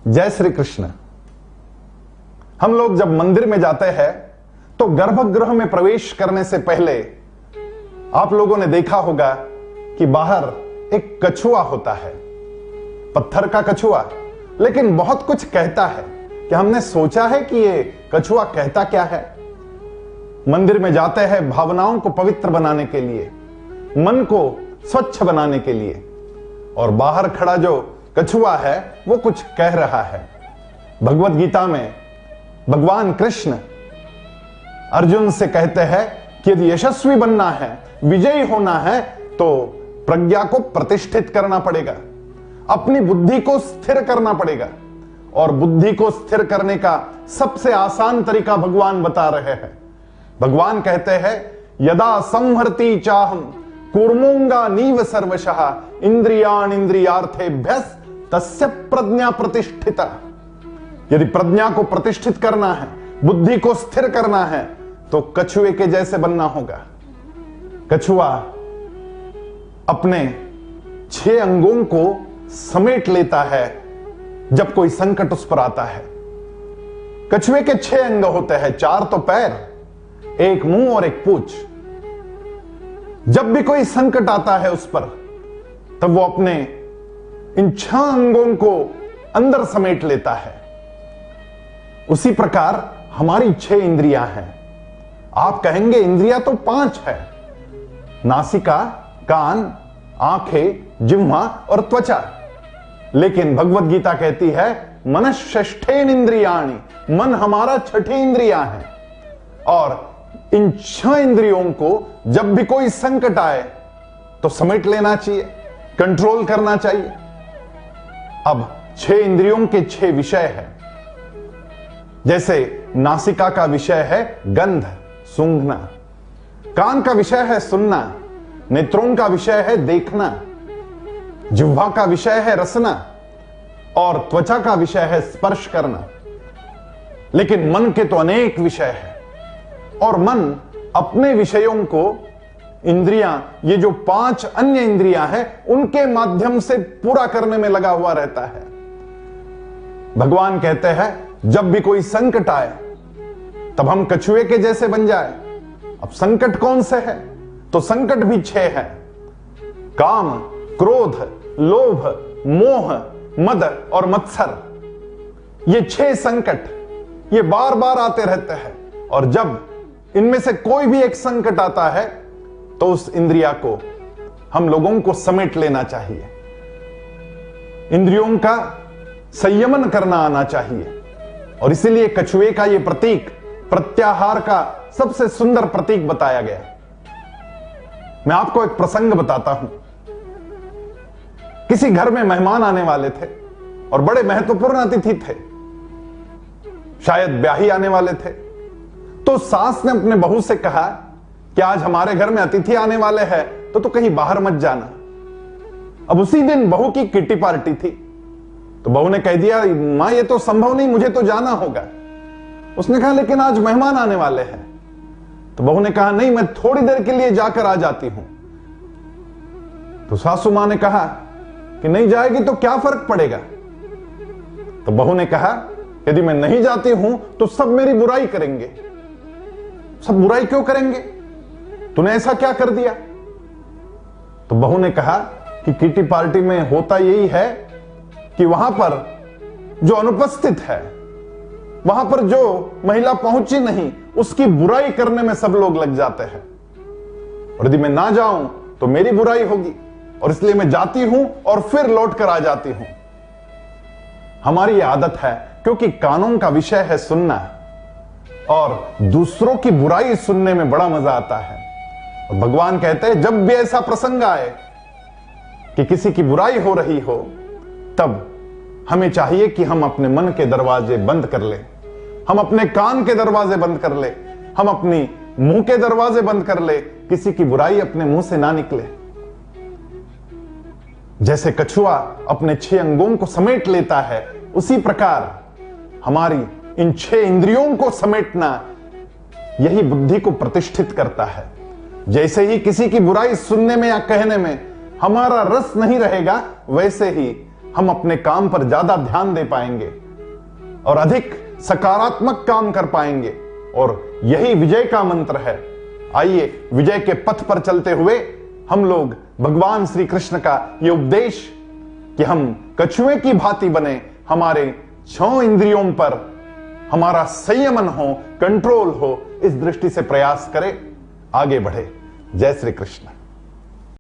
जय श्री कृष्ण। हम लोग जब मंदिर में जाते हैं तो गर्भगृह में प्रवेश करने से पहले आप लोगों ने देखा होगा कि बाहर एक कछुआ होता है, पत्थर का कछुआ, लेकिन बहुत कुछ कहता है। कि हमने सोचा है कि ये कछुआ कहता क्या है। मंदिर में जाते हैं भावनाओं को पवित्र बनाने के लिए, मन को स्वच्छ बनाने के लिए, और बाहर खड़ा जो कछुआ है वो कुछ कह रहा है। भगवत गीता में भगवान कृष्ण अर्जुन से कहते हैं कि यदि यशस्वी बनना है, विजयी होना है, तो प्रज्ञा को प्रतिष्ठित करना पड़ेगा, अपनी बुद्धि को स्थिर करना पड़ेगा। और बुद्धि को स्थिर करने का सबसे आसान तरीका भगवान बता रहे हैं। भगवान कहते हैं यदा संहरति चाहम कूर्मोंगा नीव सर्वशः इंद्रियाण इंद्रियार्थेभ्यस तस्य प्रज्ञा प्रतिष्ठिता। यदि प्रज्ञा को प्रतिष्ठित करना है, बुद्धि को स्थिर करना है, तो कछुए के जैसे बनना होगा। कछुआ अपने 6 अंगों को समेट लेता है जब कोई संकट उस पर आता है। कछुए के 6 अंग होते हैं, 4 तो पैर, 1 मुंह और 1 पूंछ। जब भी कोई संकट आता है उस पर, तब वो अपने इन 6 अंगों को अंदर समेट लेता है। उसी प्रकार हमारी 6 इंद्रियां हैं। आप कहेंगे इंद्रियां तो 5 है, नासिका, कान, आंखें, जिह्वा और त्वचा। लेकिन भगवत गीता कहती है मनश्षष्ठेन इंद्रियाणि, मन हमारा 6ठी इंद्रियां है। और इन 6 इंद्रियों को जब भी कोई संकट आए तो समेट लेना चाहिए, कंट्रोल करना चाहिए। अब 6 इंद्रियों के 6 विषय है। जैसे नासिका का विषय है गंध, सूंघना, कान का विषय है सुनना, नेत्रों का विषय है देखना, जिह्वा का विषय है रसना, और त्वचा का विषय है स्पर्श करना। लेकिन मन के तो अनेक विषय हैं, और मन अपने विषयों को इंद्रियां, ये जो 5 अन्य इंद्रियां हैं, उनके माध्यम से पूरा करने में लगा हुआ रहता है। भगवान कहते हैं जब भी कोई संकट आए तब हम कछुए के जैसे बन जाए। अब संकट कौन से है? तो संकट भी 6 है। काम, क्रोध, लोभ, मोह, मद और मत्सर। ये 6 संकट ये बार बार आते रहते हैं, और जब इनमें से कोई भी एक संकट आता है तो उस इंद्रिया को हम लोगों को समेट लेना चाहिए, इंद्रियों का संयमन करना आना चाहिए। और इसीलिए कछुए का यह प्रतीक प्रत्याहार का सबसे सुंदर प्रतीक बताया गया। मैं आपको एक प्रसंग बताता हूं। किसी घर में मेहमान आने वाले थे और बड़े महत्वपूर्ण अतिथि थे, शायद ब्याही आने वाले थे। तो सास ने अपने बहू से कहा कि आज हमारे घर में अतिथि आने वाले हैं, तो कहीं बाहर मत जाना। अब उसी दिन बहू की किटी पार्टी थी, तो बहू ने कह दिया मां ये तो संभव नहीं, मुझे तो जाना होगा। उसने कहा लेकिन आज मेहमान आने वाले हैं। तो बहू ने कहा नहीं, मैं थोड़ी देर के लिए जाकर आ जाती हूं। तो सासू मां ने कहा कि नहीं जाएगी तो क्या फर्क पड़ेगा। तो बहू ने कहा यदि मैं नहीं जाती हूं तो सब मेरी बुराई करेंगे। सब बुराई क्यों करेंगे? तूने ऐसा क्या कर दिया? तो बहू ने कहा कि किटी पार्टी में होता यही है कि वहां पर जो अनुपस्थित है, वहां पर जो महिला पहुंची नहीं, उसकी बुराई करने में सब लोग लग जाते हैं। और यदि मैं ना जाऊं तो मेरी बुराई होगी, और इसलिए मैं जाती हूं और फिर लौट कर आ जाती हूं। हमारी यह आदत है, क्योंकि कानों का विषय है सुनना, और दूसरों की बुराई सुनने में बड़ा मजा आता है। और भगवान कहते हैं जब भी ऐसा प्रसंग आए कि किसी की बुराई हो रही हो, तब हमें चाहिए कि हम अपने मन के दरवाजे बंद कर लें, हम अपने कान के दरवाजे बंद कर ले, हम अपनी मुंह के दरवाजे बंद कर ले, किसी की बुराई अपने मुंह से ना निकले। जैसे कछुआ अपने 6 अंगों को समेट लेता है, उसी प्रकार हमारी इन 6 इंद्रियों को समेटना यही बुद्धि को प्रतिष्ठित करता है। जैसे ही किसी की बुराई सुनने में या कहने में हमारा रस नहीं रहेगा, वैसे ही हम अपने काम पर ज्यादा ध्यान दे पाएंगे और अधिक सकारात्मक काम कर पाएंगे। और यही विजय का मंत्र है। आइए विजय के पथ पर चलते हुए हम लोग भगवान श्री कृष्ण का यह उपदेश कि हम कछुए की भांति बने, हमारे 6 इंद्रियों पर हमारा संयमन हो, कंट्रोल हो, इस दृष्टि से प्रयास करें, आगे बढ़े। जय श्री कृष्ण।